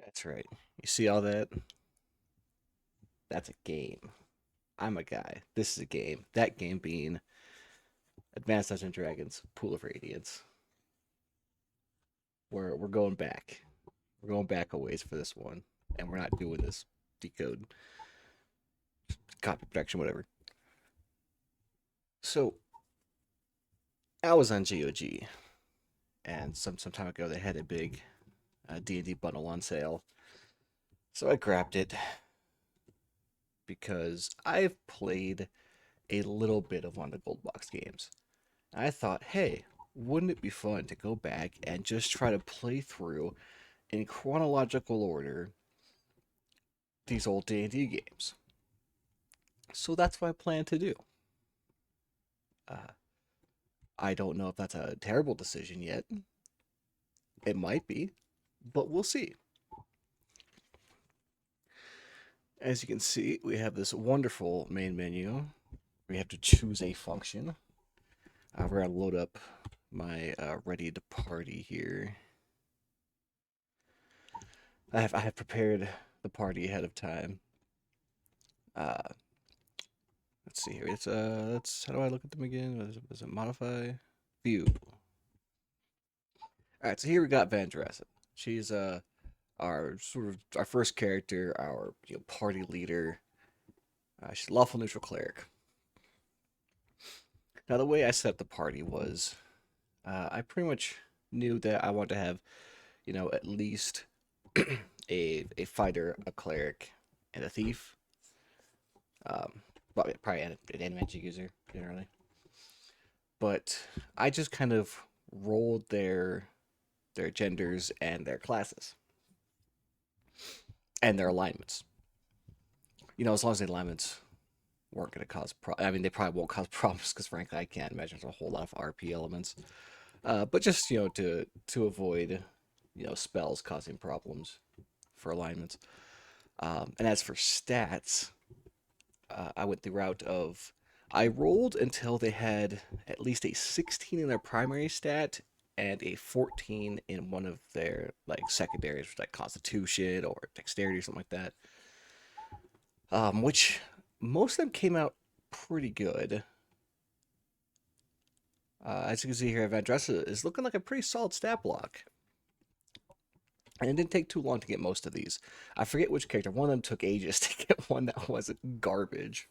That's right. You see all that? That's a game. I'm a guy. This is a game. That game being Advanced Dungeons and Dragons Pool of Radiance. We're going back. We're going back a ways for this one, and we're not doing this decode, copy protection, whatever. So I was on GOG, and some time ago they had a big D&D bundle on sale. So I grabbed it because I've played a little bit of one of the gold box games. I thought, hey, wouldn't it be fun to go back and just try to play through in chronological order these old D&D games? So that's what I plan to do. Uh, I don't know if that's a terrible decision yet. It might be, but we'll see. As you can see, we have this wonderful main menu. We have to choose a function. We're going to load up my ready to party here. I have prepared the party ahead of time. Uh, let's see here. Let's how do I look at them again? Was it modify? View. All right, so here we got Vandressa. She's our sort of our first character, our party leader. She's a lawful neutral cleric. Now the way I set up the party was, I pretty much knew that I wanted to have, at least a fighter, a cleric, and a thief. Well, probably an magic user generally. But I just kind of rolled their genders and their classes and their alignments. As long as the alignments weren't going to cause I mean, they probably won't cause problems because frankly, I can't imagine there's a whole lot of RP elements. But just to avoid spells causing problems for alignments. And as for stats, I went the route of I rolled until they had at least a 16 in their primary stat and a 14 in one of their like secondaries, like Constitution or Dexterity or something like that. Which most of them came out pretty good. As you can see here, Vandressa is looking like a pretty solid stat block. And it didn't take too long to get most of these. I forget which character. One of them took ages to get one that wasn't garbage.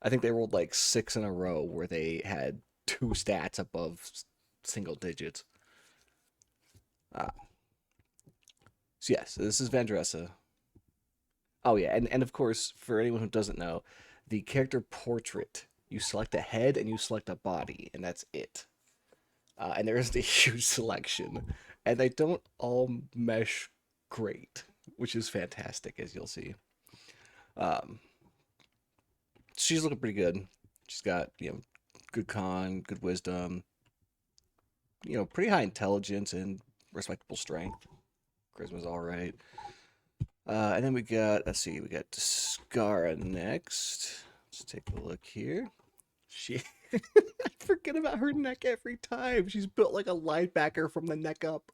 I think they rolled like 6 in a row where they had 2 stats above single digits. Uh, so yes, this is Vandressa. Oh yeah, and of course, for anyone who doesn't know, the character portrait, you select a head and you select a body, and that's it. And there isn't a huge selection, and they don't all mesh great, which is fantastic, as you'll see. Um, she's looking pretty good. She's got good con, good wisdom, pretty high intelligence and respectable strength. Charisma's all right. And then let's see, we got Skara next. Let's take a look here. She, I forget about her neck every time. She's built like a linebacker from the neck up.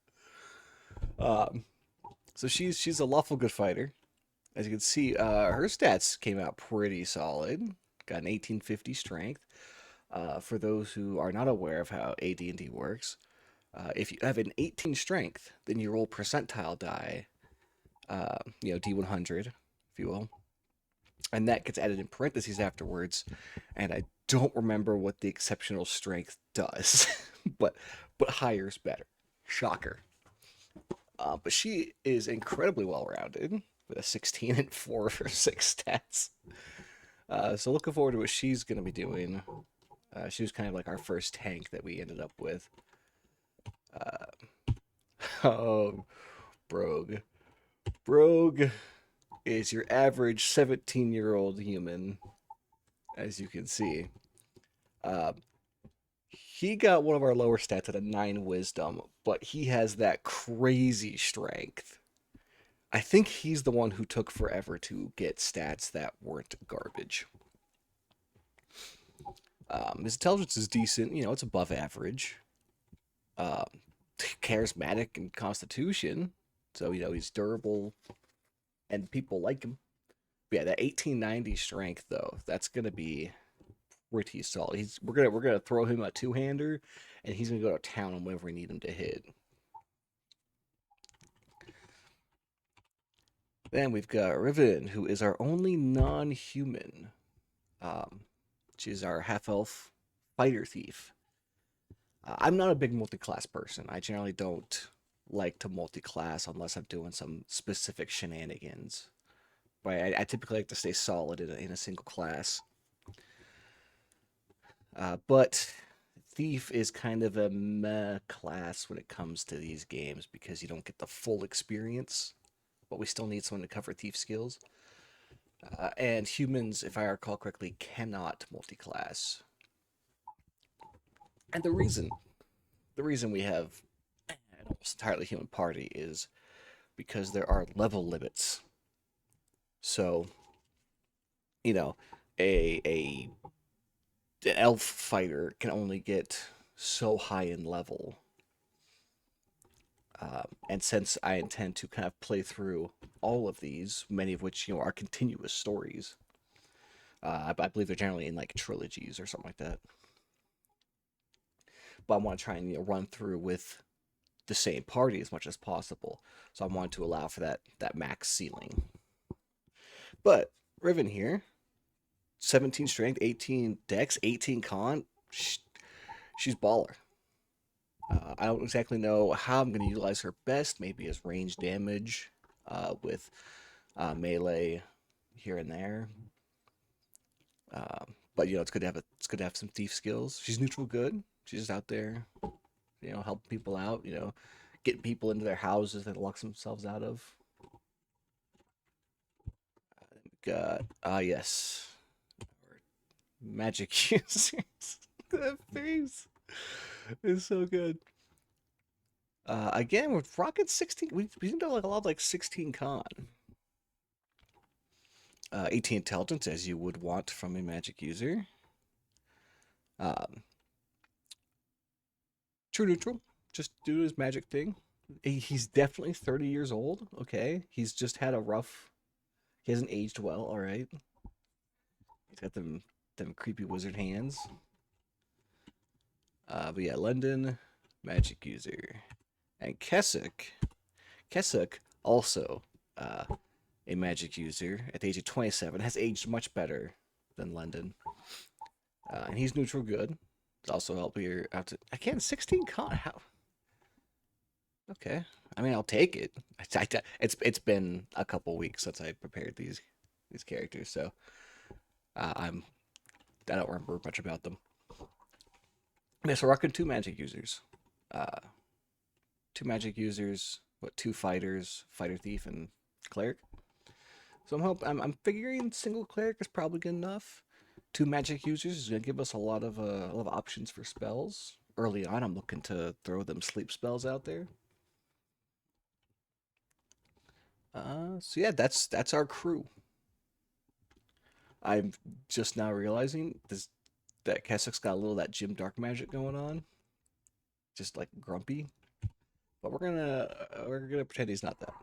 Um, so she's a lawful good fighter. As you can see, her stats came out pretty solid. Got an 1850 strength. For those who are not aware of how AD&D works, if you have an 18 strength, then you roll percentile die, D100, if you will, and that gets added in parentheses afterwards. And I don't remember what the exceptional strength does, but higher is better. Shocker. But she is incredibly well rounded with a 16 and 4 for 6 stats. So looking forward to what she's going to be doing. She was kind of like our first tank that we ended up with. Oh, Brogue. Brogue is your average 17-year-old human, as you can see. Uh, he got one of our lower stats at a 9 wisdom, but he has that crazy strength. I think he's the one who took forever to get stats that weren't garbage. His intelligence is decent, it's above average. Um, Charismatic and Constitution, So, he's durable and people like him. But yeah, that 1890 strength though, that's gonna be pretty solid. We're gonna throw him a two-hander, and he's gonna go to town on whenever we need him to hit. Then we've got Riven, who is our only non-human. Um, she's our half-elf fighter thief. I'm not a big multi-class person. I generally don't like to multi-class unless I'm doing some specific shenanigans. But I typically like to stay solid in a single class. But Thief is kind of a meh class when it comes to these games because you don't get the full experience, but we still need someone to cover Thief skills. And humans, if I recall correctly, cannot multi-class. And the reason we have an almost entirely human party is because there are level limits. So, you know, a an elf fighter can only get so high in level. And since I intend to kind of play through all of these, many of which are continuous stories, I believe they're generally in like trilogies or something like that. But I want to try and run through with the same party as much as possible. So I want to allow for that max ceiling. But Riven here, 17 strength, 18 dex, 18 con. She's baller. I don't exactly know how I'm going to utilize her best. Maybe as range damage with melee here and there. But it's good to have some thief skills. She's neutral good. She's just out there, helping people out. Getting people into their houses that lock themselves out of. Got yes, magic users. That face is so good. Again, with Rocket 16, we seem to like a lot of like 16 con. 18 intelligence, as you would want from a magic user. Um, True neutral, just do his magic thing. He's definitely 30 years old. Okay, he's just had a rough. He hasn't aged well. All right. He's got them creepy wizard hands. But yeah, London, magic user, and Keswick also a magic user at the age of 27, has aged much better than London, and he's neutral good. It's also help here out to again 16 con. How? Okay, I mean I'll take it. It's been a couple weeks since I prepared these characters, so I don't remember much about them. Yeah, so we're rocking two magic users. Uh, Two magic users, what, two fighters, fighter thief, and cleric. So I'm figuring single cleric is probably good enough. Two magic users is gonna give us a lot of options for spells. Early on, I'm looking to throw them sleep spells out there. So yeah, that's our crew. I'm just now realizing that Keswick's got a little of that Jim Dark magic going on, just like grumpy. But we're gonna pretend he's not that.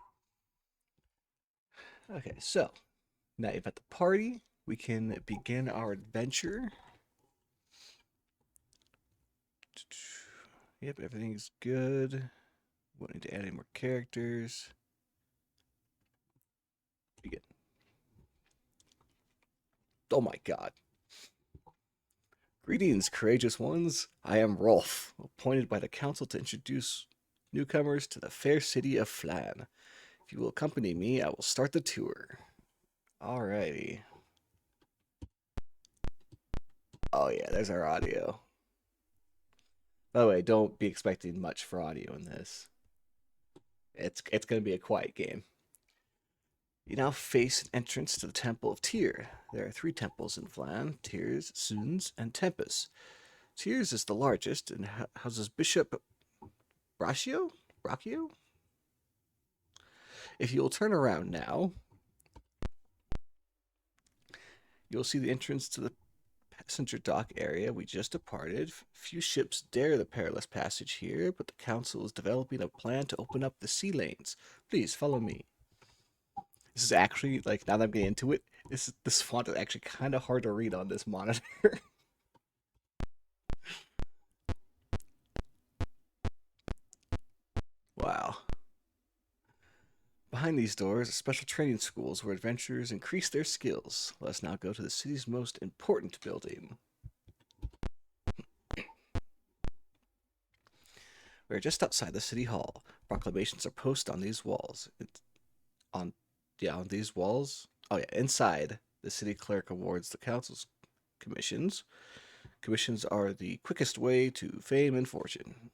Okay, so now you've got the party. We can begin our adventure. Yep, everything's good. Won't need to add any more characters. Begin. Oh my god. Greetings, courageous ones. I am Rolf, appointed by the council to introduce newcomers to the fair city of Flan. If you will accompany me, I will start the tour. Alrighty. Oh yeah, there's our audio. By the way, don't be expecting much for audio in this. It's gonna be a quiet game. You now face an entrance to the Temple of Tyr. There are three temples in Flan: Tyr's, Sun's, and Tempus. Tyr's is the largest and houses Bishop Brachio? If you'll turn around now, you'll see the entrance to the Passenger dock area we just departed. Few ships dare the perilous passage here, but the council is developing a plan to open up the sea lanes. Please follow me. This is actually, like, now that I'm getting into it, this font is actually kind of hard to read on this monitor. Wow. Behind these doors are special training schools where adventurers increase their skills. Let us now go to the city's most important building. We are just outside the city hall. Proclamations are posted on these walls. On, yeah, on these walls. Oh yeah, inside the city clerk awards the council's commissions. Commissions are the quickest way to fame and fortune.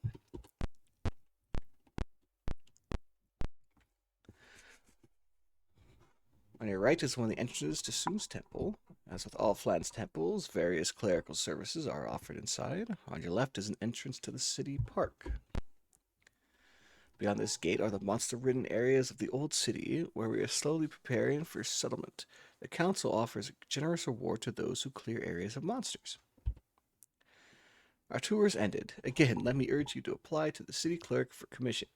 On your right is one of the entrances to Soon's temple. As with all Flan's temples, various clerical services are offered inside. On your left is an entrance to the city park. Beyond this gate are the monster-ridden areas of the old city, where we are slowly preparing for settlement. The council offers a generous reward to those who clear areas of monsters. Our tour is ended. Again, let me urge you to apply to the city clerk for commission.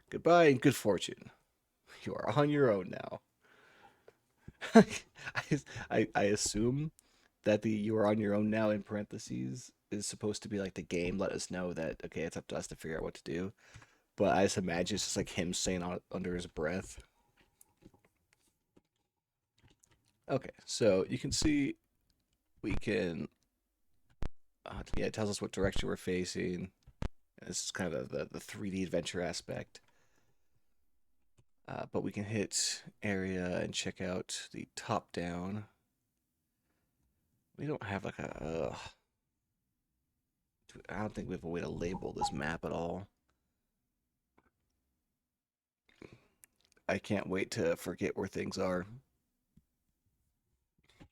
Goodbye and good fortune. You are on your own now. I assume that the "you are on your own now" in parentheses is supposed to be like the game let us know that, okay, it's up to us to figure out what to do. But I just imagine it's just like him saying on under his breath. Okay, so you can see we can, yeah, it tells us what direction we're facing. This is kind of the 3D adventure aspect. But we can hit area and check out the top down. We don't have like a. I don't think we have a way to label this map at all. I can't wait to forget where things are.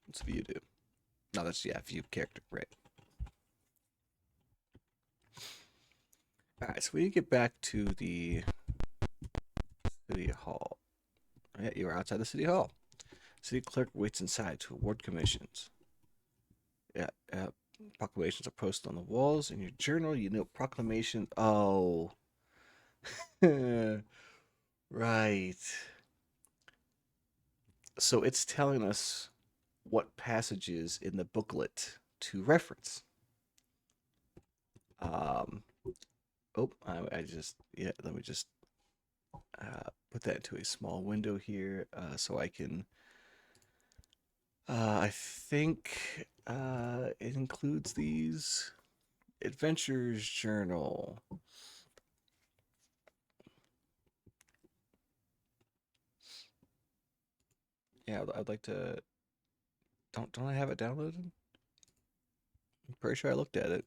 What's view do? No, that's, yeah, view character, right. Alright, so we get back to the city hall. Yeah, you are outside the city hall. City clerk waits inside to award commissions. Yeah, proclamations are posted on the walls. In your journal, you note proclamation. Oh. Right. So it's telling us what passages in the booklet to reference. Um, I just, yeah, let me just put that into a small window here so I can, I think it includes these. Adventures Journal. Yeah, I'd like to. Don't I have it downloaded? I'm pretty sure I looked at it.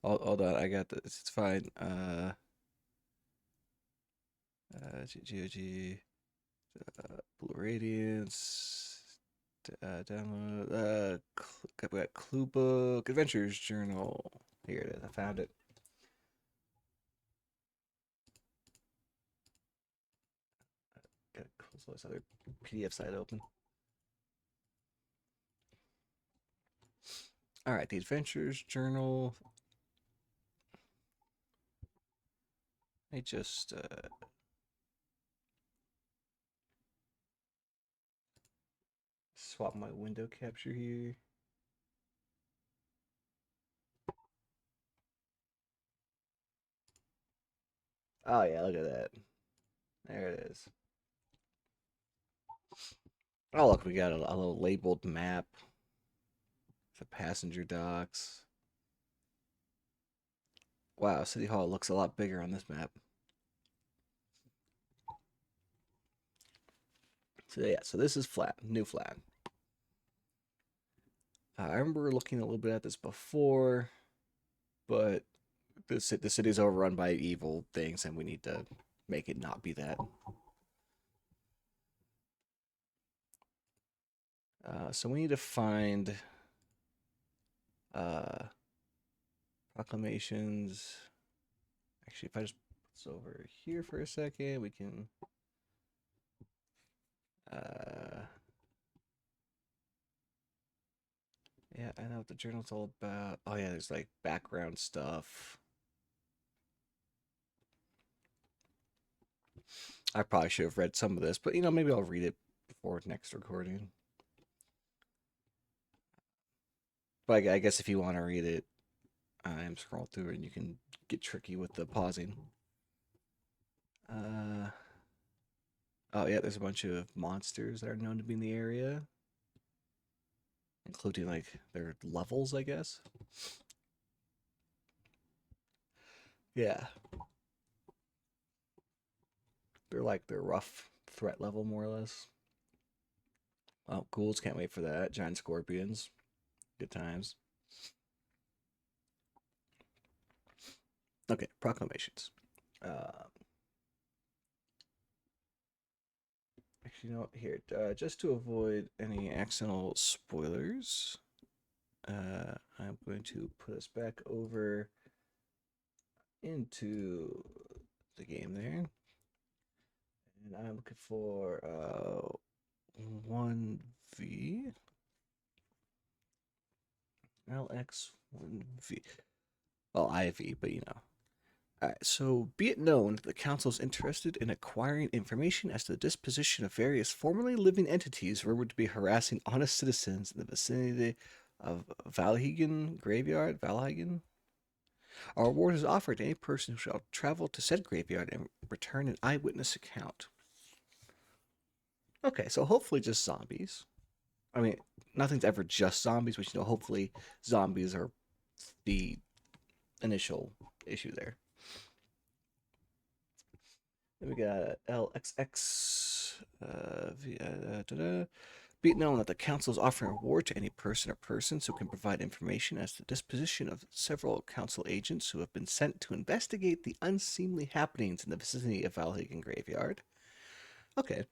Hold on, I got this. It's fine. GOG, Blue Radiance, download. We got Clue Book, Adventures Journal. Here it is. I found it. Gotta close all this other PDF site open. All right, the Adventures Journal. I just swap my window capture here. Oh yeah, look at that. There it is. Oh look, we got a little labeled map. The passenger docks. Wow, City Hall looks a lot bigger on this map. So yeah, so this is flat, new flat. I remember looking a little bit at this before, but the city's overrun by evil things, and we need to make it not be that. So we need to find uh, proclamations. Actually, if I just put this over here for a second, we can. Uh, Yeah, I know what the journal's all about. Oh yeah, there's like background stuff. I probably should have read some of this, but maybe I'll read it before next recording. But I guess if you want to read it, I'm scroll through it and you can get tricky with the pausing. Uh, oh yeah, there's a bunch of monsters that are known to be in the area, including like their levels, I guess. Yeah, they're like their rough threat level, more or less. Oh, ghouls, can't wait for that. Giant scorpions, good times. Okay, proclamations. Uh, Actually, here, just to avoid any accidental spoilers, I'm going to put us back over into the game there. And I'm looking for 1V. LX1V. Well, IV, but Alright, so be it known that the Council is interested in acquiring information as to the disposition of various formerly living entities rumored to be harassing honest citizens in the vicinity of Valhagen Graveyard. Valhagen? Our reward is offered to any person who shall travel to said graveyard and return an eyewitness account. Okay, so hopefully just zombies. I mean, nothing's ever just zombies, but hopefully zombies are the initial issue there. Then we got LXX. Be it known that the Council is offering a reward to any person or persons who can provide information as to the disposition of several Council agents who have been sent to investigate the unseemly happenings in the vicinity of Valhagen Graveyard. Okay,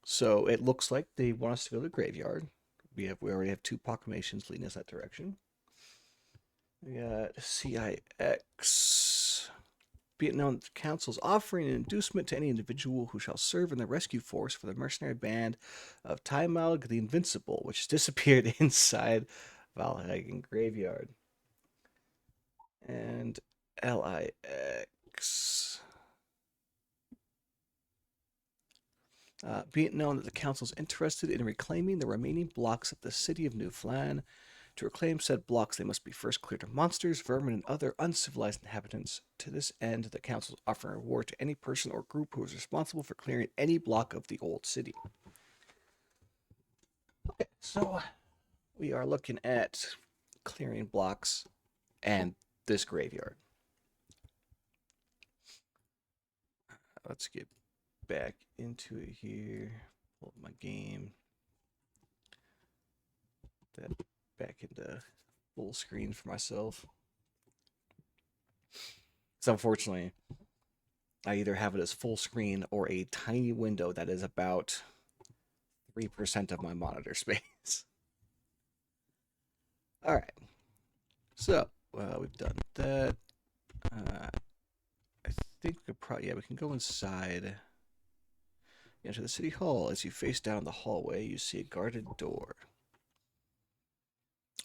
so it looks like they want us to go to the graveyard. We already have 2 proclamations leading us that direction. We got CIX. Be it known that the Council is offering an inducement to any individual who shall serve in the rescue force for the mercenary band of Taimalg the Invincible, which has disappeared inside Valhagen Graveyard. And LIX. Be it known that the Council is interested in reclaiming the remaining blocks of the city of New Flan. To reclaim said blocks, they must be first cleared of monsters, vermin, and other uncivilized inhabitants. To this end, the Council is offering a reward to any person or group who is responsible for clearing any block of the old city. Okay, so we are looking at clearing blocks and this graveyard. Let's get back into it here. Pull up my game. That back into full screen for myself. So unfortunately, I either have it as full screen or a tiny window that is about 3% of my monitor space. All right. So, we've done that. I think we could probably, yeah, we can go inside. Enter the city hall. As you face down the hallway, you see a guarded door.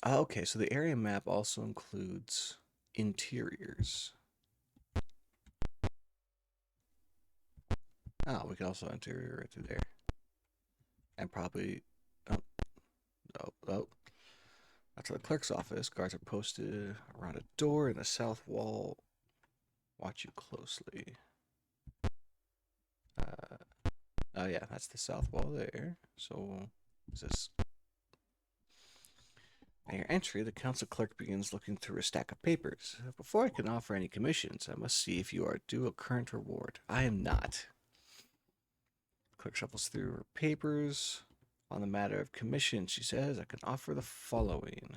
Okay, so the area map also includes interiors. Oh, we can also enter right through there. And probably, oh, that's the clerk's office. Guards are posted around a door in the south wall. Watch you closely. Oh yeah, that's the south wall there. So, is this? At your entry, the council clerk begins looking through a stack of papers. Before I can offer any commissions, I must see if you are due a current reward. I am not. Clerk shuffles through her papers. On the matter of commissions, she says, I can offer the following.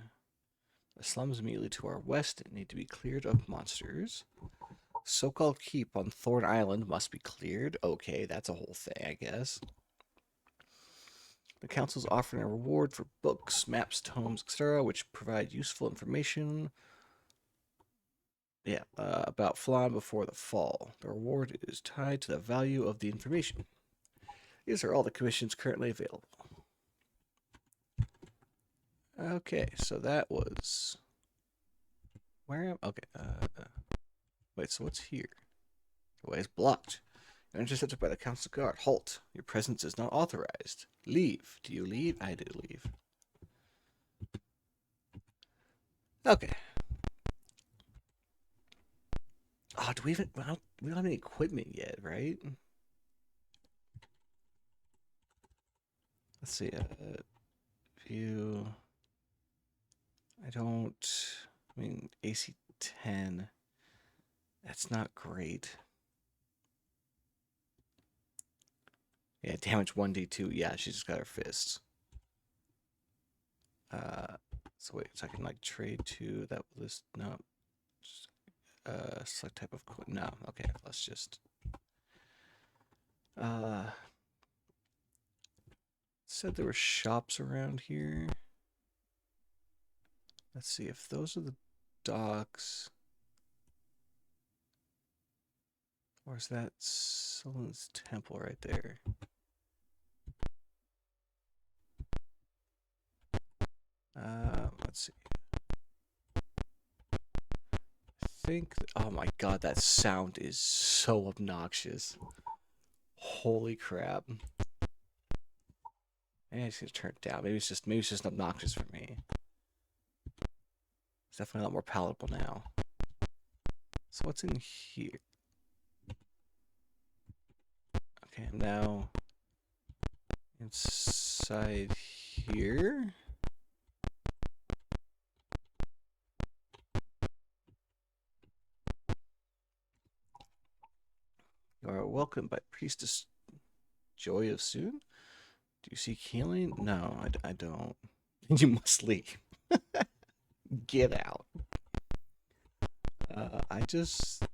The slums immediately to our west need to be cleared of monsters. So-called keep on Thorn Island must be cleared. Okay, that's a whole thing, I guess. The council is offering a reward for books, maps, tomes, etc., which provide useful information. Yeah, about Flan before the fall. The reward is tied to the value of the information. These are all the commissions currently available. Okay, so that was where am okay. Wait, so what's here? The way is blocked. You're intercepted by the council guard. Halt! Your presence is not authorized. Leave. Do you leave? I do leave. Okay. Oh, do we even? Well, we don't have any equipment yet, right? Let's see. View. I don't. I mean, AC 10. That's not great. Yeah, damage 1d2. Yeah, she's just got her fists. So wait, so I can like trade to that list. No. Select type of no. Okay, let's just. Said there were shops around here. Let's see if those are the docks. Or is that someone's temple right there? Let's see. I think. Oh my god, that sound is so obnoxious. Holy crap. Maybe I just need to turn it down. Maybe it's just obnoxious for me. It's definitely a lot more palatable now. So what's in here? Okay, now inside here. You are welcomed by Priestess Joy of Soon. Do you seek healing? No, I don't. You must leave. Get out. I just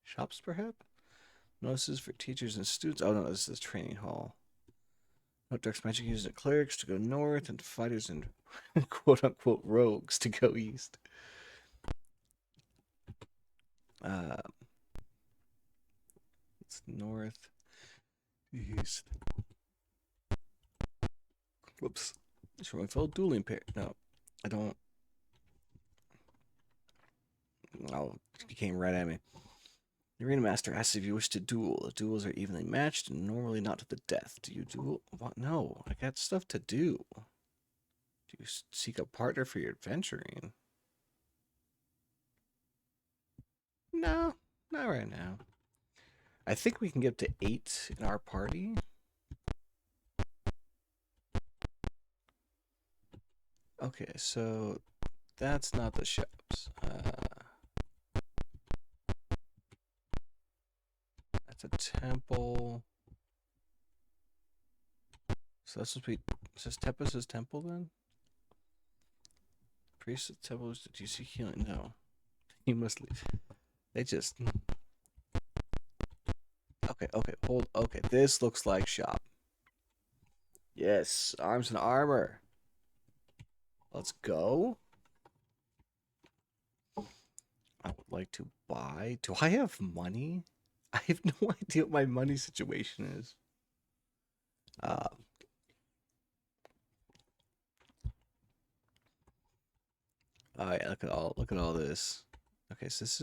shops perhaps. Notices for teachers and students. Oh no, this is the training hall. No dark magic used at clerics to go north, and fighters and quote unquote rogues to go east. It's north, east. Whoops. It's from my fellow dueling pair. No, I don't. Oh, he came right at me. The arena master asks if you wish to duel. The duels are evenly matched and normally not to the death. Do you duel? What? No, I got stuff to do. Do you seek a partner for your adventuring? No, not right now. I think we can get up to 8 in our party. Okay, so that's not the shops. That's a temple. So that's supposed to be. Is Tepus' temple then? Priest of temples. Did you see healing? No. You must leave. They just. Okay, hold. Okay, this looks like shop. Yes, arms and armor. Let's go. I would like to buy. Do I have money? I have no idea what my money situation is. Uh, oh yeah, look at all this. Okay, so this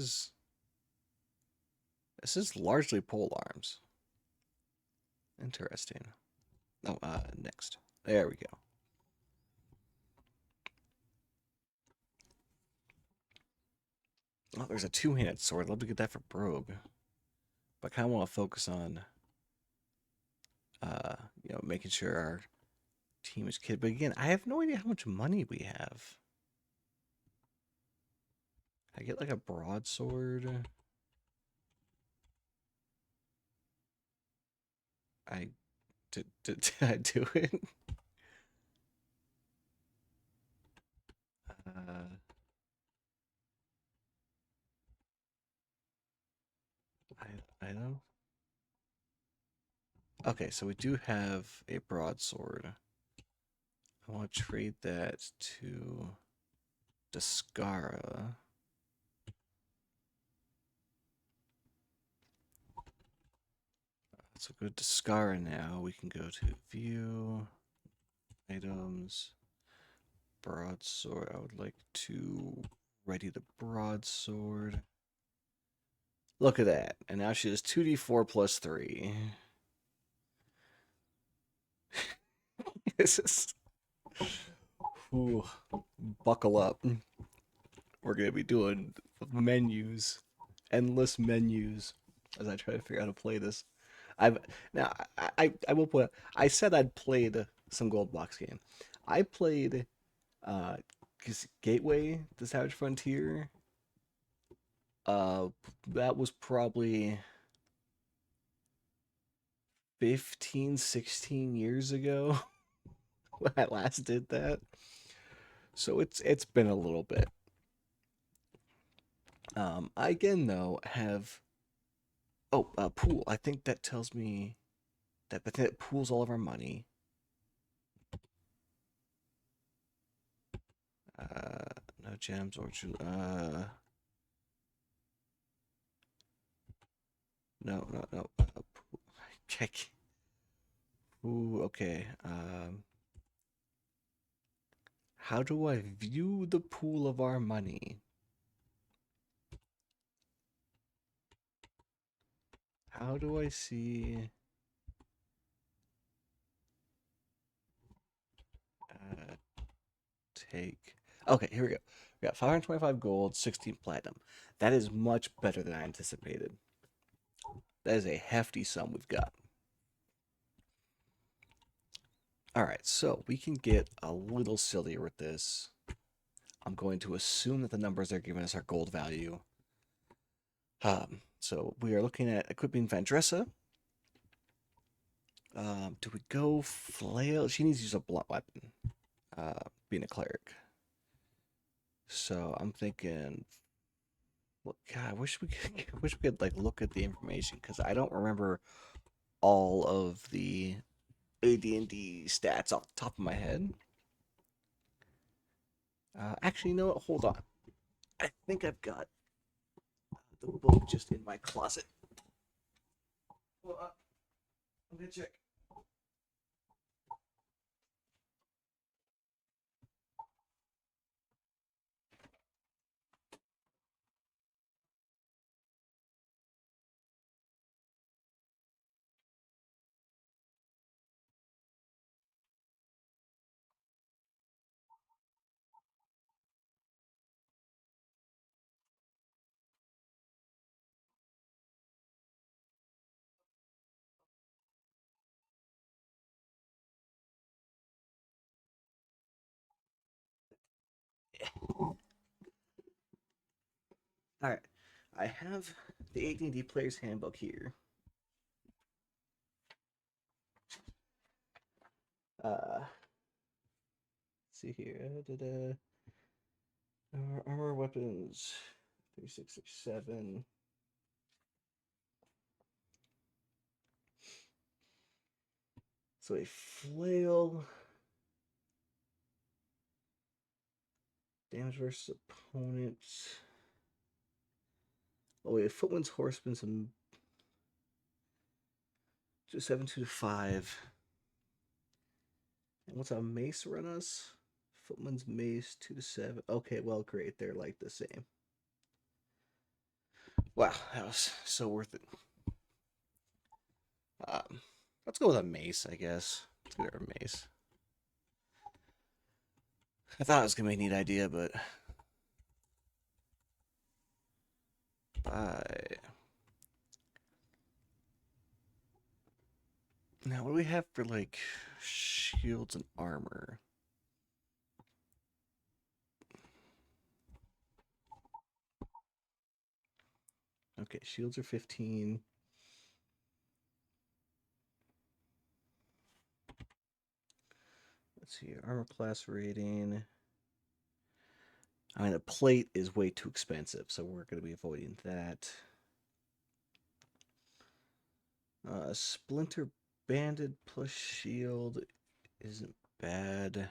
is largely pole arms. Interesting. Oh, next. There we go. Oh, there's a two-handed sword. Love to get that for Brogue. But I kind of want to focus on, making sure our team is kid. But again, I have no idea how much money we have. I get like a broadsword. I did I do it? Uh, I know. Okay, so we do have a broadsword. I want to trade that to Descara. So go to Descara now. We can go to view. Items. Broadsword. I would like to ready the broadsword. Look at that. And now she has 2d4 plus 3. This is. Ooh, buckle up. We're going to be doing menus, endless menus, as I try to figure out how to play this. I've now I will put I said I'd played some gold box game. I played uh Gateway, the Savage Frontier. Uh that was probably 15, 16 years ago when I last did that. So it's been a little bit. I again though have pool. I think that tells me that pools all of our money. No gems or no. Check. Ooh, okay. How do I view the pool of our money? How do I see? Uh, take. Okay, here we go. We got 525 gold, 16 platinum. That is much better than I anticipated. That is a hefty sum we've got. All right, so we can get a little sillier with this. I'm going to assume that the numbers they're giving us are gold value. So we are looking at equipping Vandressa. Do we go flail? She needs to use a blunt weapon, being a cleric. So I'm thinking, well, God, I wish we could, wish we could like look at the information because I don't remember all of the AD&D stats off the top of my head. Actually, you know what? Hold on. I think I've got the book just in my closet. Well, I'm gonna check. All right, I have the AD&D Player's Handbook here. Let's see here. Armor weapons 3667. So a flail. Damage versus opponents. Oh wait, footman's horseman some just 7 2 to 5. And what's a mace run us? Footman's mace 2 to 7. Okay, well great, they're like the same. Wow, that was so worth it. Um, let's go with a mace, I guess. Let's get our mace. I thought it was gonna be a neat idea, but bye. Now, what do we have for like shields and armor? Okay, shields are 15. Let's see, armor class rating. I mean, a plate is way too expensive, so we're going to be avoiding that. Splinter banded plus shield isn't bad.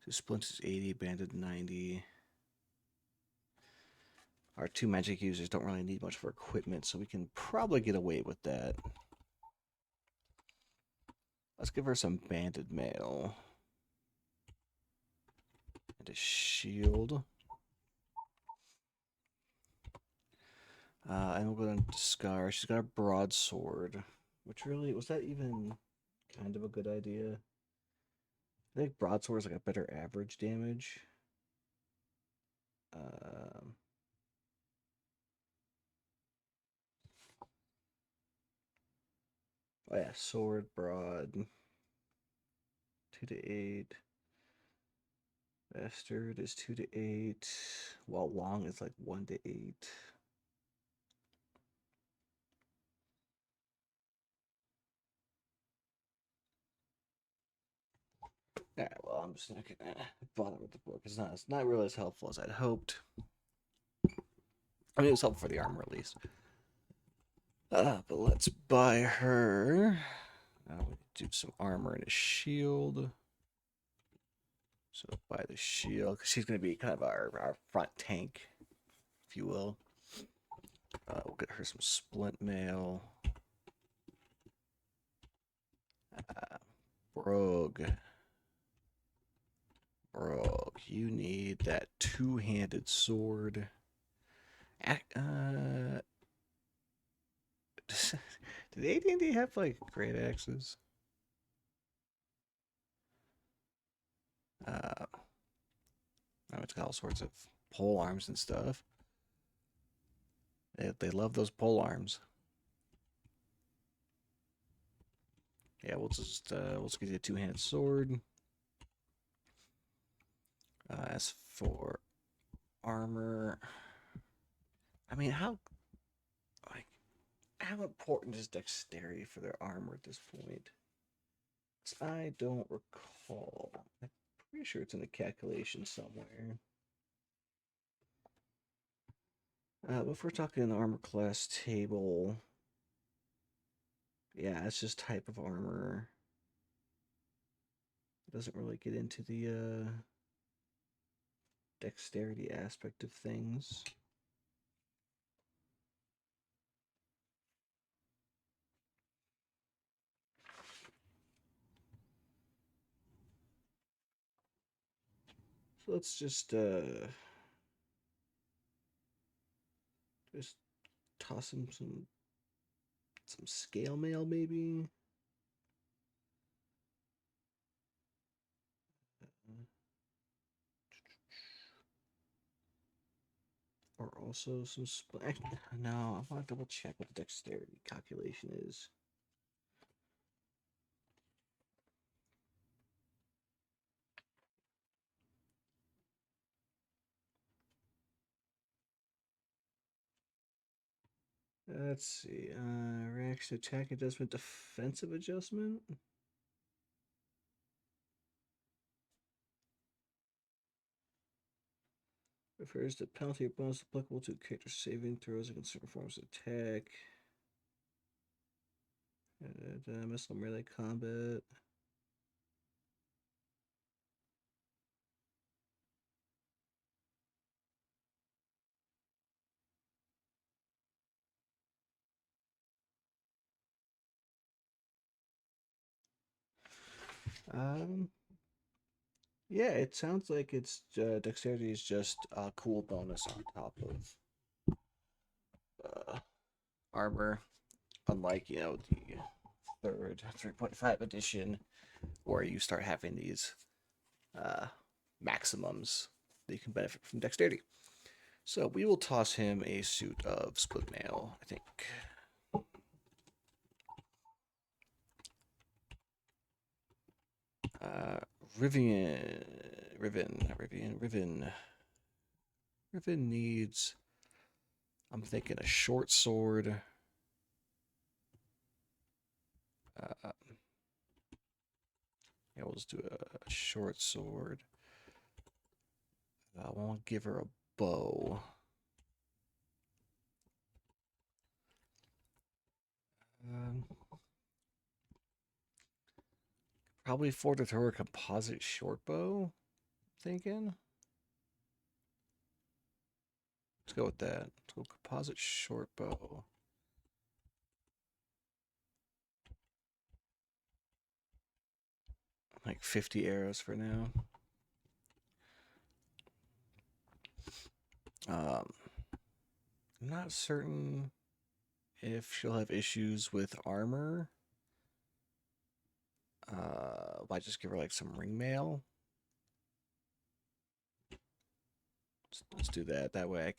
So splinters 80, banded 90. Our two magic users don't really need much for equipment, so we can probably get away with that. Let's give her some banded mail. his shield. And we'll go down to Scar. She's got a broadsword. Which really, was that even kind of a good idea? I think broadsword is like a better average damage. Um, oh yeah, sword, broad, 2 to 8. Bastard is 2 to 8. While long is like 1 to 8. Alright, well, I'm just not gonna bother with the book. It's not really as helpful as I'd hoped. I mean, it was helpful for the armor at least. But let's buy her. We do some armor and a shield. So buy the shield because she's gonna be kind of our front tank, if you will. We'll get her some splint mail. Rogue. Rogue, you need that two-handed sword. Did AD&D have like great axes? It's got all sorts of pole arms and stuff. They love those pole arms. Yeah, we'll just get you a two-handed sword. As for armor, I mean, how important is dexterity for their armor at this point? I don't recall. I'm pretty sure it's in the calculation somewhere. If we're talking in the armor class table, yeah, it's just type of armor. It doesn't really get into the dexterity aspect of things. So let's just toss him some scale mail, maybe. Or also some no, I want to double check what the dexterity calculation is. Let's see. Reaction attack adjustment, defensive adjustment. Refers to penalty or bonus applicable to character saving throws against certain forms of attack. Missile melee combat. Yeah, it sounds like it's dexterity is just a cool bonus on top of armor, unlike the third 3.5 edition, where you start having these uh, maximums that you can benefit from dexterity. So we will toss him a suit of split mail, I think. Riven needs, I'm thinking a short sword. Yeah, we'll just do a short sword. I won't give her a bow. Probably afford to throw her a composite short bow. Thinking. Let's go with that. Let's go composite short bow. Like 50 arrows for now. I'm not certain if she'll have issues with armor. Might just give her like some ring mail. Let's do that. That way I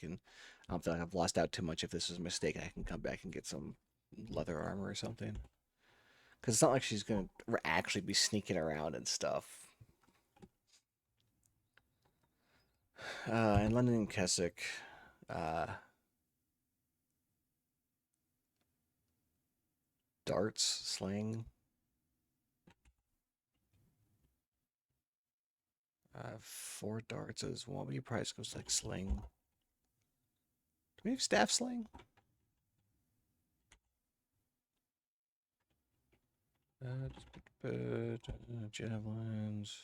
don't feel like I've lost out too much if this is a mistake. I can come back and get some leather armor or something. Because it's not like she's going to actually be sneaking around and stuff. And London and Keswick. Darts, sling. 4 darts as well. Your price goes like sling. Do we have staff sling? Javelins.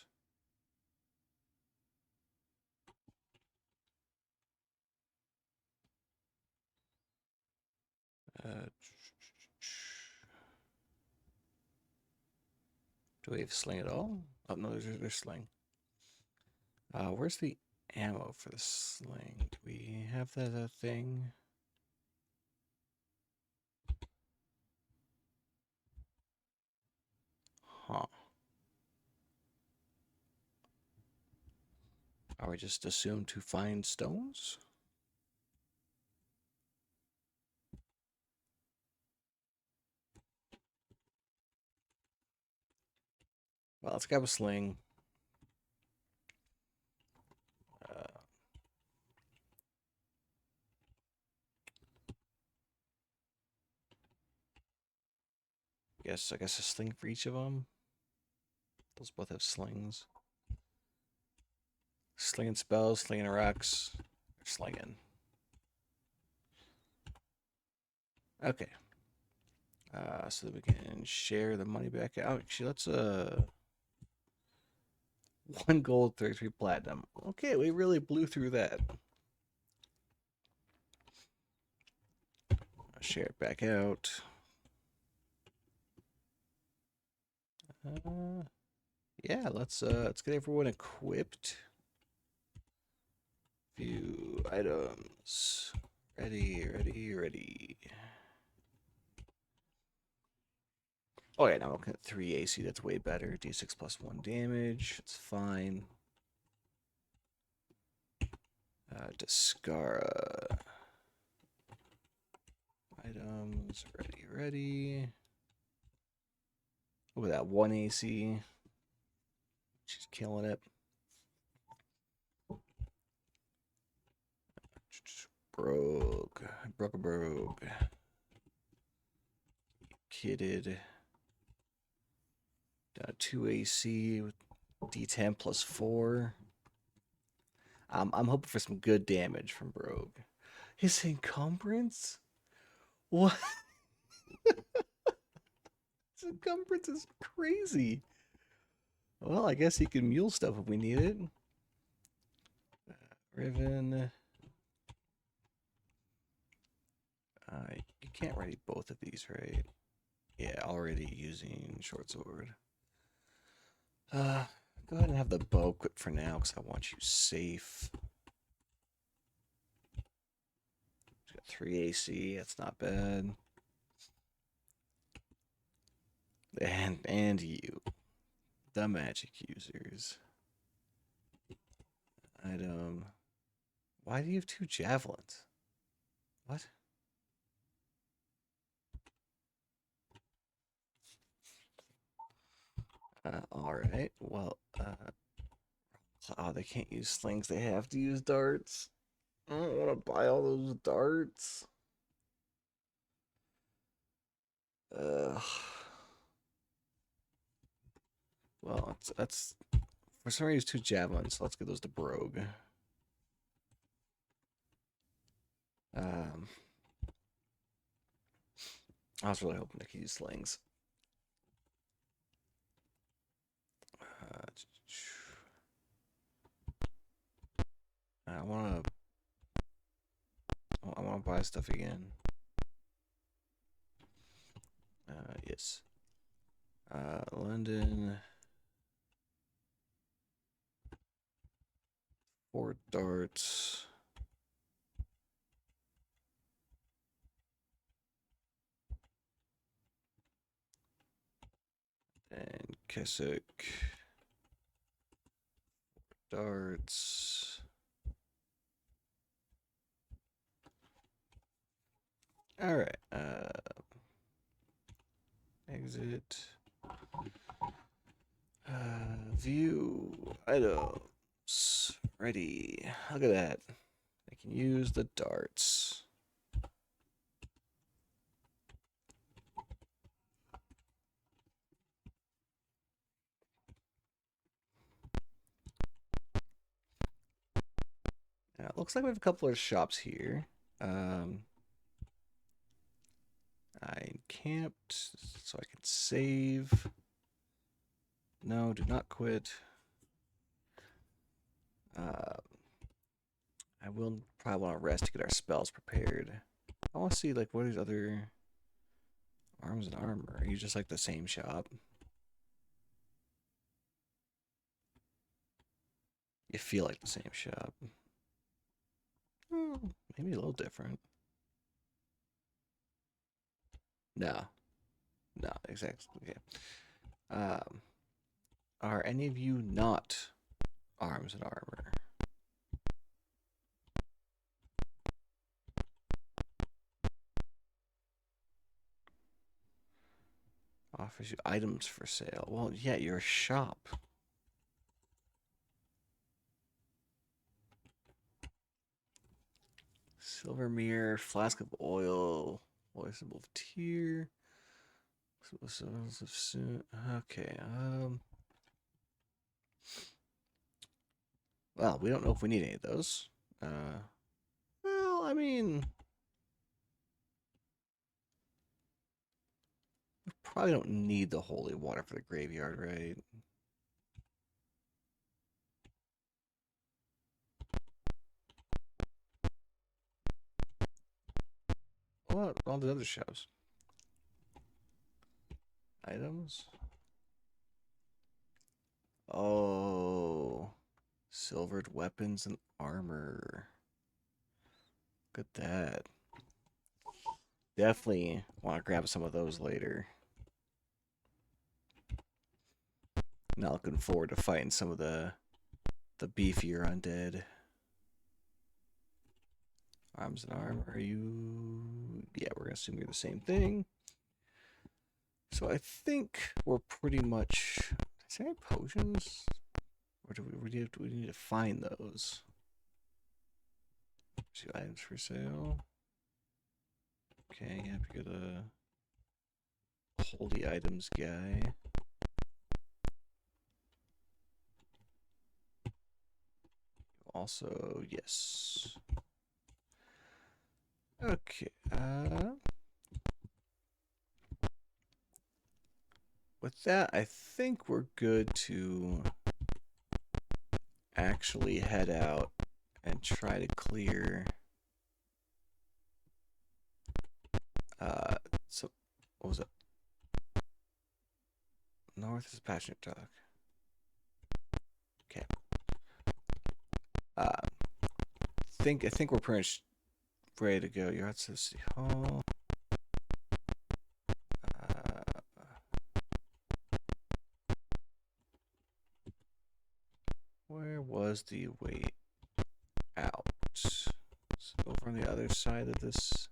Do we have sling at all? Oh no, there's sling. Where's the ammo for the sling? Do we have that thing? Huh. Are we just assumed to find stones? Well, let's grab a sling. I guess a sling for each of them. Those both have slings. Slinging spells, slinging rocks, slinging. Okay. So that we can share the money back out. Actually, let's 1 gold, 33 platinum. Okay, we really blew through that. I'll share it back out. Yeah, let's get everyone equipped. View items. Ready, ready, ready. Oh yeah, now I'm looking at 3 AC. That's way better. D6 plus 1 damage. It's fine. Discara. Items. Ready, ready. Look at that 1 AC. She's killing it. Broke. Kitted. 2 AC with D10 plus 4. I'm hoping for some good damage from Brogue. His encumbrance? What? His encumbrance is crazy. Well, I guess he can mule stuff if we need it. Riven. You can't ready both of these, right? Yeah, already using short sword. Go ahead and have the bow equipped for now, because I want you safe. Got 3 AC, that's not bad. And you, the magic users. Item. Why do you have 2 javelins? What? Alright, well, oh, they can't use slings, they have to use darts. I don't want to buy all those darts. Well, that's for some reason 2 javelins, so let's get those to Brogue. I was really hoping they could use slings. I want to buy stuff again. Yes. London. 4 darts. And Keswick. Darts. All right. Exit. View items. Ready. Look at that. I can use the darts. Now, it looks like we have a couple of shops here. I encamped so I can save. No, do not quit. I will probably want to rest to get our spells prepared. I want to see like what are these other arms and armor. Are you just like the same shop? You feel like the same shop. Maybe a little different. No, no, exactly. Okay. Are any of you not arms and armor? Offers you items for sale. Well, yeah, you're a shop. Silver mirror, flask of oil, symbol of tear. Okay. Well, we don't know if we need any of those. Well, I mean, we probably don't need the holy water for the graveyard, right? What? All the other shops. Items? Oh. Silvered weapons and armor. Look at that. Definitely want to grab some of those later. Not looking forward to fighting some of the beefier undead. Arms and armor. Are you? Yeah, we're gonna assume you're the same thing. So I think we're pretty much. Is there any potions? Or do we need to find those? See items for sale. Okay, yeah, we got a holy items guy. Also, yes. Okay. With that, I think we're good to actually head out and try to clear. So what was it? North is Passionate Talk. Okay. I think we're pretty much ready to go. You're at City Hall. Where was the way out? So over on the other side of this.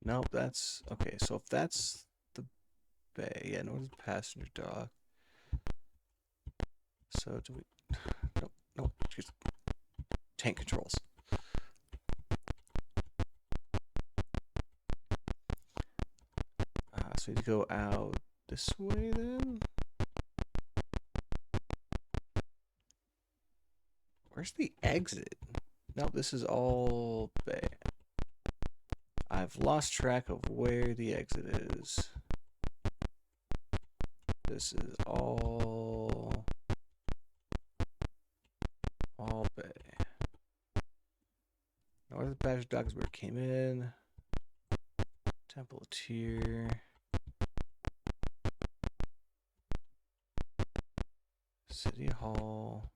Nope, that's okay. So if that's the bay, yeah, north is Passenger Dock. So do we? Nope, nope. Just tank controls. So we need to go out this way then. Where's the exit? Nope, this is all bay. I've lost track of where the exit is. This is all bay. North of Badger Dock is where it came in. Temple of Tyr. City Hall.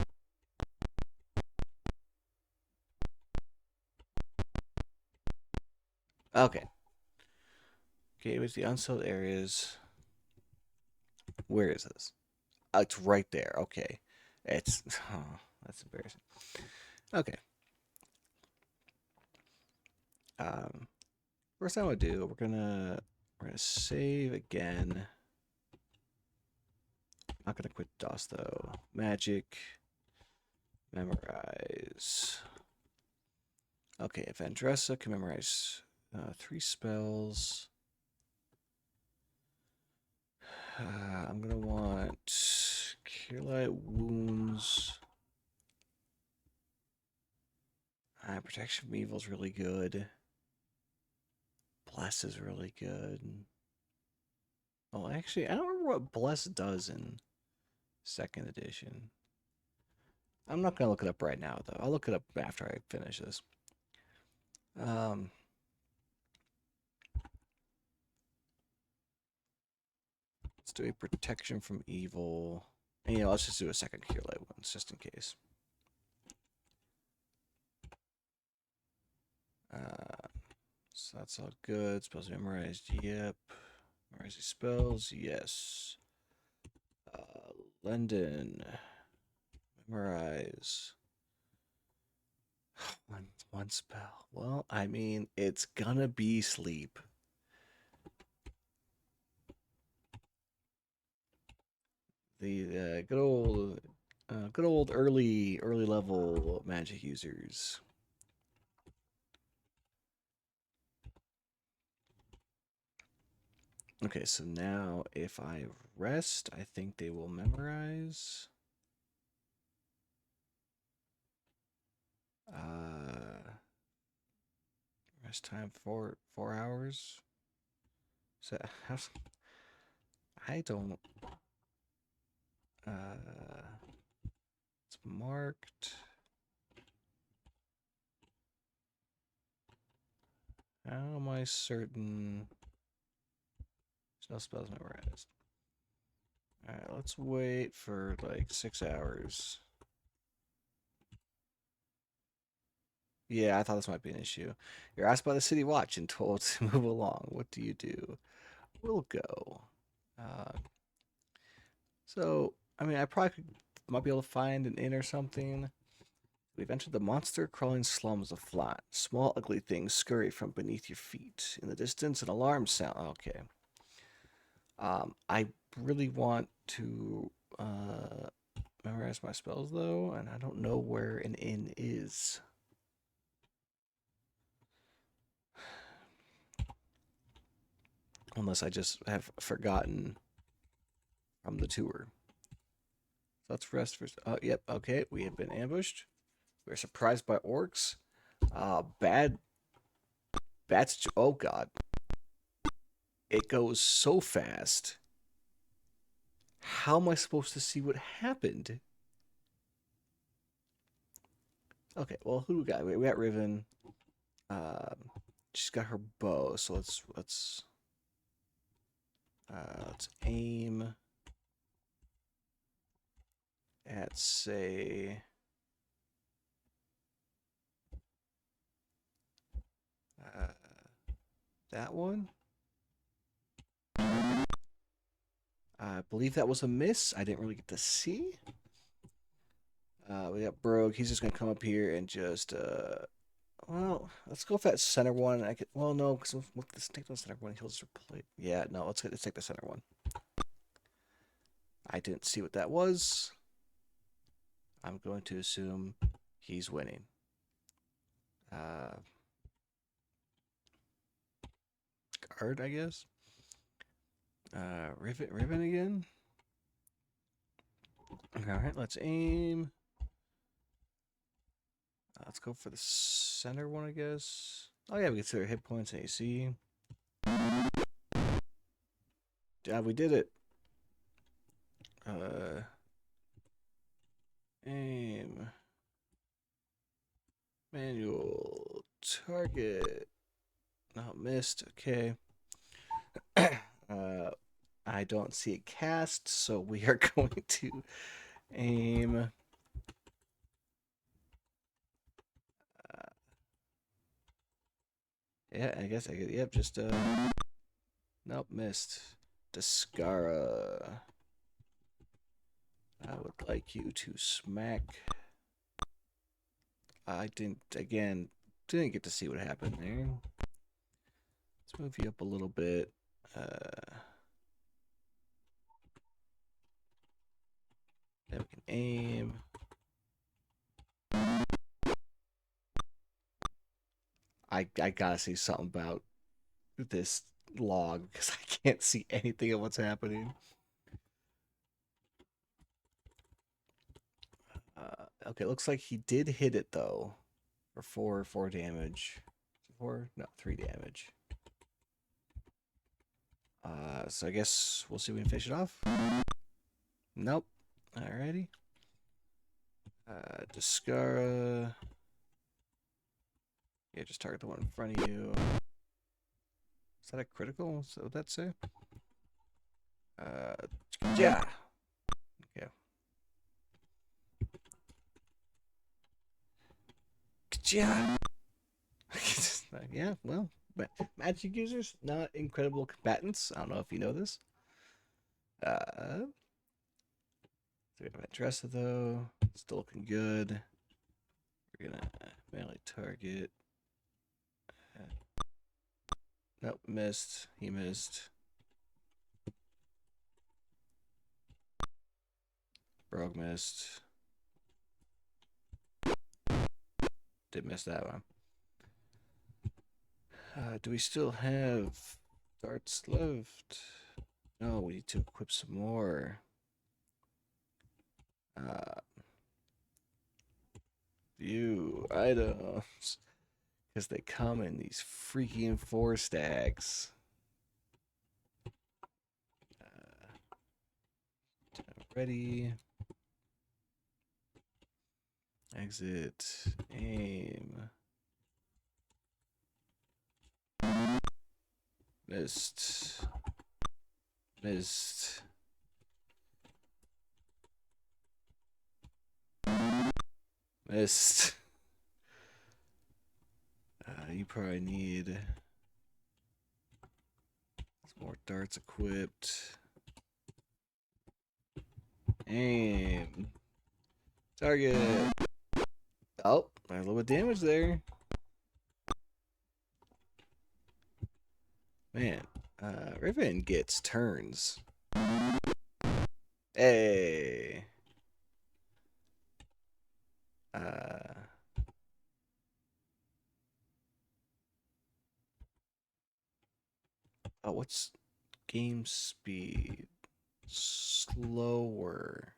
Okay. Okay, with the unsettled areas. Where is this? It's right there. Okay. It's oh, that's embarrassing. Okay. Um, first thing I would do, we're gonna save again. Not gonna quit DOS though. Magic, memorize. Okay, if Andressa can memorize 3 spells. I'm gonna want Cure Light Wounds. Protection from Evil is really good. Bless is really good. Oh, actually, I don't remember what Bless does in second edition. I'm not gonna look it up right now, though. I'll look it up after I finish this. Um, let's do a protection from evil. And, let's just do a second Cure Light Wounds, just in case. So that's all good. Spells memorized. Yep. Memorize these spells. Yes. Lendon. Memorize. One spell. Well, I mean, it's gonna be sleep. The good old early level magic users. Okay, so now if I rest, I think they will memorize. Rest time 4 hours. So I don't. It's marked. How am I certain? There's no spells memorized. Alright, let's wait for like 6 hours. Yeah, I thought this might be an issue. You're asked by the city watch and told to move along. What do you do? We'll go. Uh, so, I mean, might be able to find an inn or something. We've entered the monster-crawling slums of Flat. Small, ugly things scurry from beneath your feet. In the distance, an alarm sound. Okay. I really want to memorize my spells, though, and I don't know where an inn is. Unless I just have forgotten from the tour. So let's rest for. Yep, okay. We have been ambushed. We're surprised by orcs. Bad. Bats. Oh, God. It goes so fast. How am I supposed to see what happened? Okay, well, who do we got? We got Riven. She's got her bow, so let's aim at, say, uh, that one. I believe that was a miss. I didn't really get to see. We got Brogue. He's just gonna come up here and just well, let's go with that center one. Well, no, because let's take the center one. He'll just replace. Yeah, no, let's take the center one. I didn't see what that was. I'm going to assume he's winning. Guard, I guess. Ribbon again. All right, let's aim. Let's go for the center one, I guess. Oh yeah, we consider hit points and AC. Yeah, we did it. Aim. Manual. Target. Not missed. Okay. I don't see it cast, so we are going to aim. Yeah, I guess yep, just nope, missed. Descara. I would like you to smack. I didn't get to see what happened there. Let's move you up a little bit. Then we can aim. I gotta see something about this log because I can't see anything of what's happening. Okay, looks like he did hit it though, for four damage. Four? No, 3 damage. So I guess we'll see if we can finish it off. Nope. Alrighty. Descara. Yeah, just target the one in front of you. Is that a critical? So what that say? Yeah. Okay. Yeah. Yeah, well, but magic users, not incredible combatants. I don't know if you know this. So we have Andressa though. Still looking good. We're gonna melee target. Nope, missed. He missed. Rogue missed. Did miss that one. Do we still have darts left? No, we need to equip some more. View items. Because they come in these freaking 4 stacks. Ready. Exit. Aim. Missed. Missed. Missed. You probably need some more darts equipped. Aim. Target. Oh, a little bit of damage there. Man, Riven gets turns. Hey. Oh, what's game speed? Slower.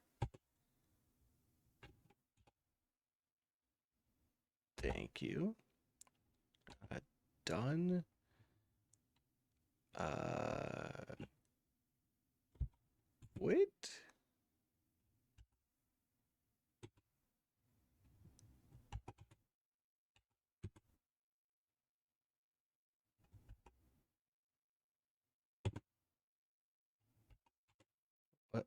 Thank you. Done. Wait. What?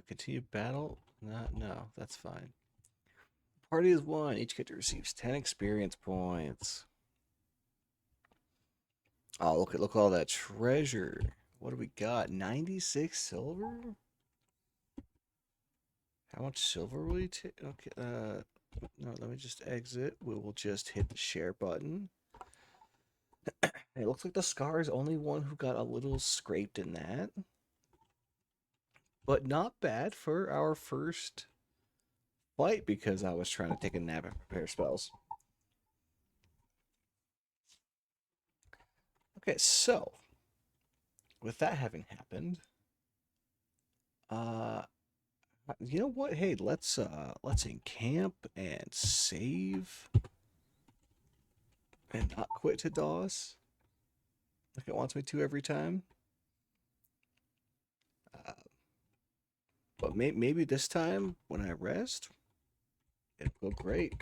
Continue battle? No, that's fine. Party is won. Each character receives 10 experience points. Oh, look at all that treasure. What do we got? 96 silver? How much silver will you take? Okay, no, let me just exit. We will just hit the share button. It looks like the Scar is only one who got a little scraped in that. But not bad for our first fight because I was trying to take a nap and prepare spells. Okay, so with that having happened, you know what? Hey, let's encamp and save and not quit to DOS like it wants me to every time. Uh, but maybe this time when I rest, it'll go great.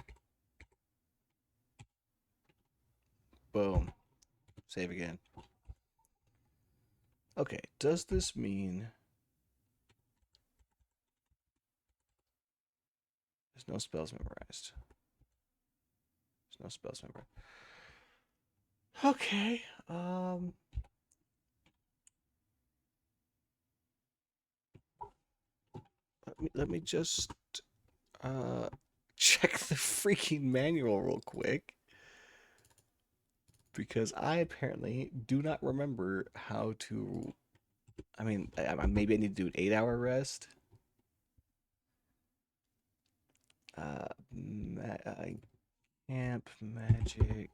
Boom. Save again. Okay, does this mean there's no spells memorized? There's no spells memorized. Okay. Let me just uh check the freaking manual real quick because I apparently do not remember how to. I mean, maybe I need to do an 8-hour rest. Camp magic.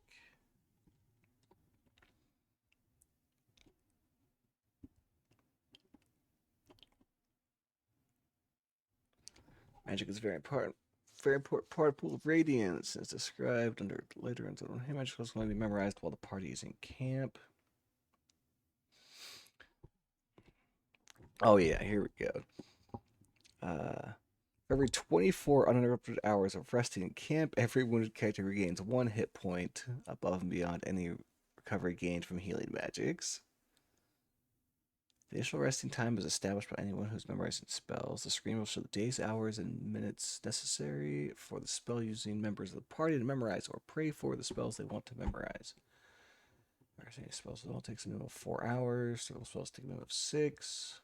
Magic is very important. Very important part of pool of radiance, as described under later into hey, magic is going to be memorized while the party is in camp. Oh yeah, here we go. For every 24 uninterrupted hours of resting in camp, every wounded character regains 1 hit point above and beyond any recovery gained from healing magics. The initial resting time is established by anyone who's memorizing spells. The screen will show the days, hours, and minutes necessary for the spell using members of the party to memorize or pray for the spells they want to memorize. Memorizing spells all takes a minimum of 4 hours. Several spells take a minimum of 6.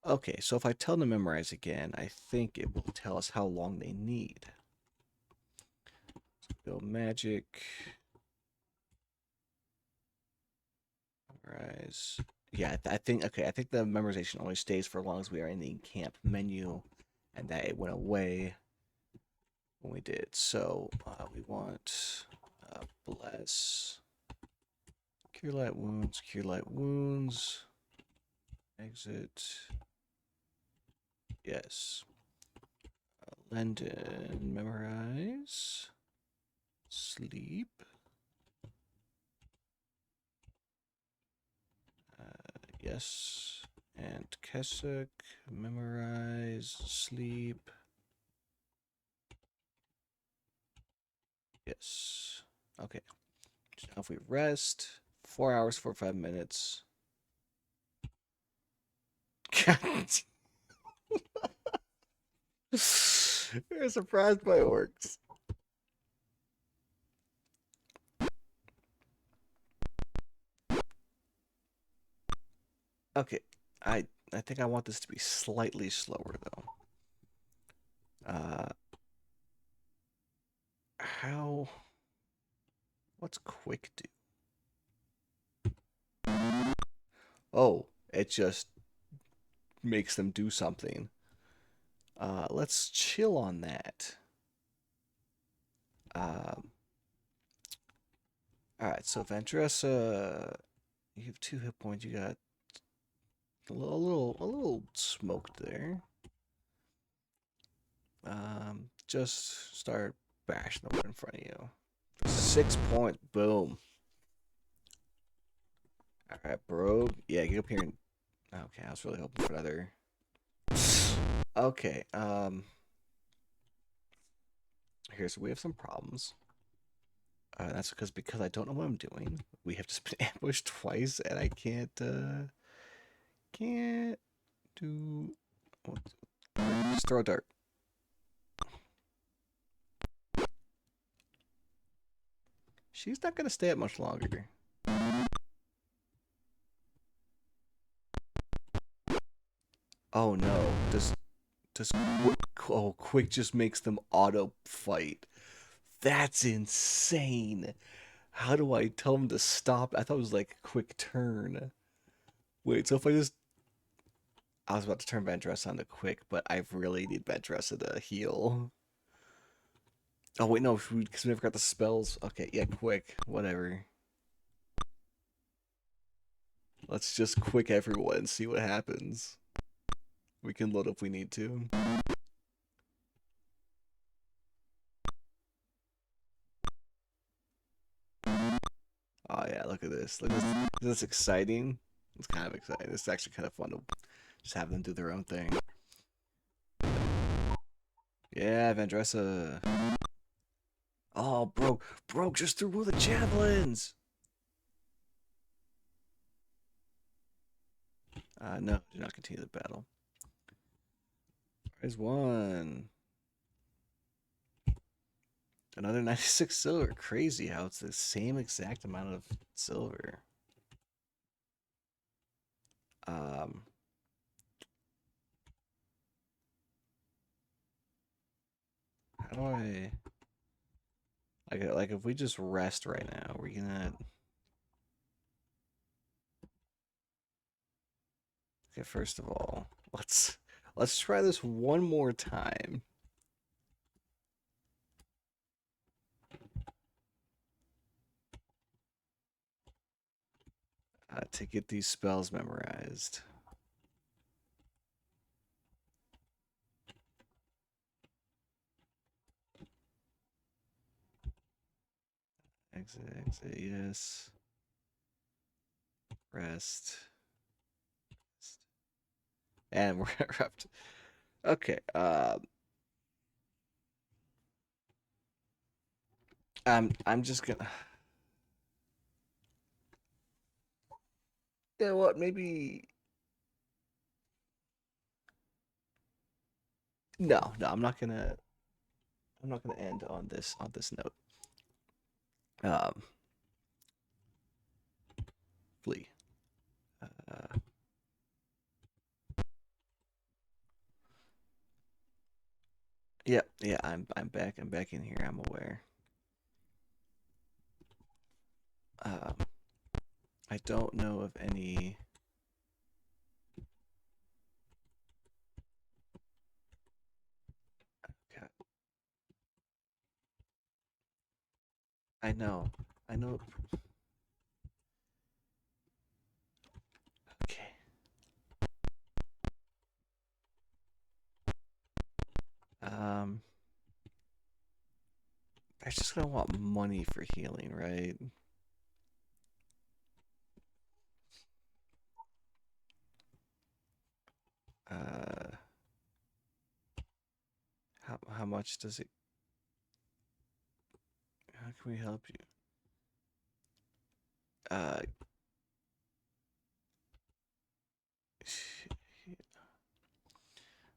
Okay, so if I tell them to memorize again, I think it will tell us how long they need. Go magic. Memorize. Yeah, I think okay. I think the memorization only stays for as long as we are in the camp menu, and that it went away when we did. So we want bless, cure light wounds, exit. Yes. Lendon, memorize, sleep. Yes. And Keswick, memorize, sleep. Yes. Okay. So now if we rest, 4 hours, 45 minutes. You're surprised by orcs. Okay. I think I want this to be slightly slower though. Uh how what's quick do? Oh, it just makes them do something. Let's chill on that. Um, all right, so Vendressa, you have 2 hit points. You got a little smoked there. Just start bashing the wood in front of you. 6 point, boom. All right, bro. Yeah, get up here and. Okay, I was really hoping for another. Okay. Here's we have some problems. That's because I don't know what I'm doing. We have just been ambushed twice, and I can't do. Just throw a dart. She's not gonna stay up much longer. Oh no! Does quick just makes them auto fight. That's insane. How do I tell them to stop? I thought it was like a quick turn. Wait, so if I was about to turn Vendressa onto quick, but I really need Vendressa to heal. Oh wait, no, because we never got the spells. Okay, yeah, quick, whatever. Let's just quick everyone and see what happens. We can load if we need to. Oh yeah, look at this. Look at this. Is this exciting? It's kind of exciting. It's actually kind of fun to just have them do their own thing. Yeah, Vendressa. Oh, broke just threw all the javelins. No, do not continue the battle. There's one. Another 96 silver. Crazy how it's the same exact amount of silver. Um, how do I like if we just rest right now, we're gonna okay, first of all, let's try this one more time. To get these spells memorized. Exit, exit, yes. Rest. And we're up to, okay. I'm just gonna. You know what? Maybe no, no. I'm not gonna. I'm not gonna end on this note. Um, flee. Uh, yeah, yeah. I'm back. I'm back in here. I'm aware. Um, I don't know of any. God, I know. I know. Okay. Um, I just gonna want money for healing, right? Uh, how much does it? How can we help you? Uh,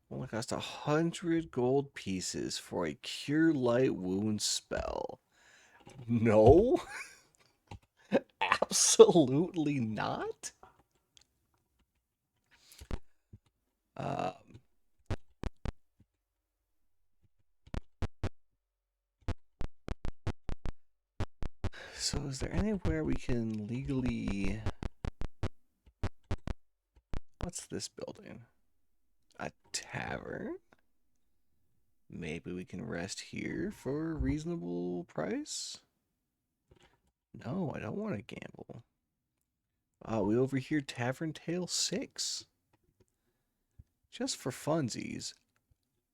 only cost 100 gold pieces for a cure light wound spell. No, absolutely not. Um, so is there anywhere we can legally? What's this building? A tavern? Maybe we can rest here for a reasonable price? No, I don't want to gamble. We overhear Tavern Tale 6. Just for funsies.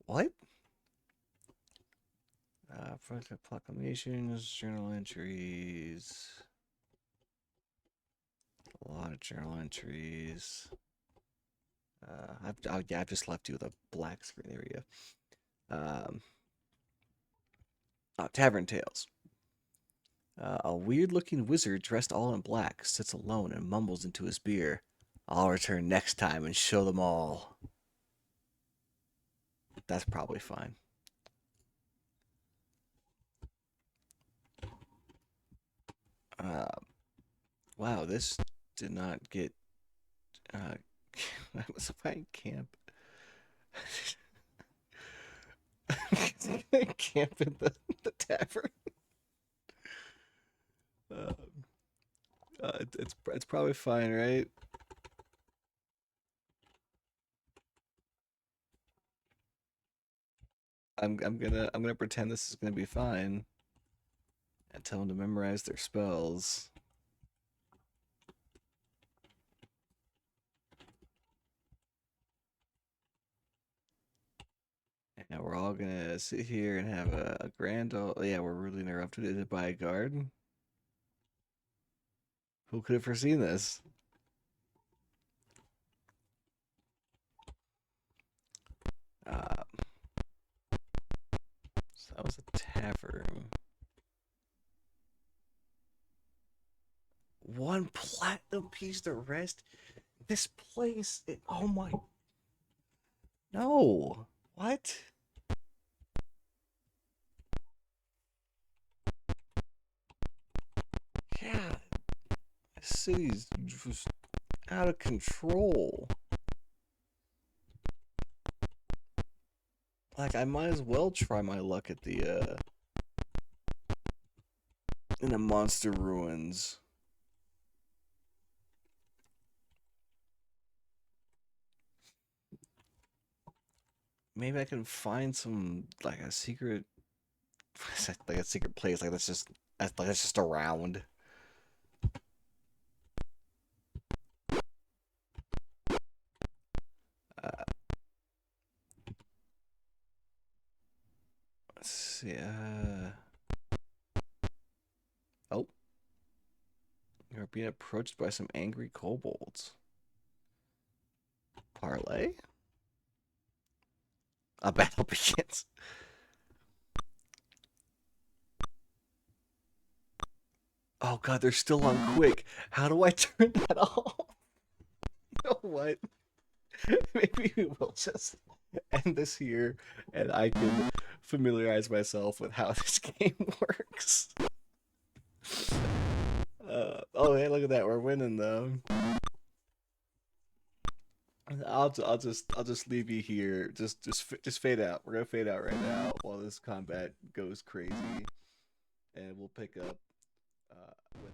What? Proclamations, journal entries. A lot of journal entries. Yeah, I've just left you with a black screen. There we go. Tavern Tales. A weird looking wizard dressed all in black sits alone and mumbles into his beer. I'll return next time and show them all. That's probably fine. Uh, wow, this did not get. Uh, I was finding camp. Camp in the tavern. Uh, it's probably fine, right? I'm gonna pretend this is gonna be fine and tell them to memorize their spells. And we're all gonna sit here and have a grand old. Yeah, we're rudely interrupted by a guard. Who could have foreseen this? Uh, so that was a tavern. One platinum piece to rest. This place. Oh my. No. What? city's just out of control. Like, I might as well try my luck at the in the monster ruins. Maybe I can find some like a secret, like a secret place that's just around. Uh, let's see. Oh, you're being approached by some angry kobolds. Parlay? A battle begins. Oh god, they're still on quick. How do I turn that off? You know what? Maybe we will just end this here and I can familiarize myself with how this game works. Oh, hey, look at that. We're winning though. I'll just leave you here. Just fade out. We're gonna fade out right now while this combat goes crazy, and we'll pick up with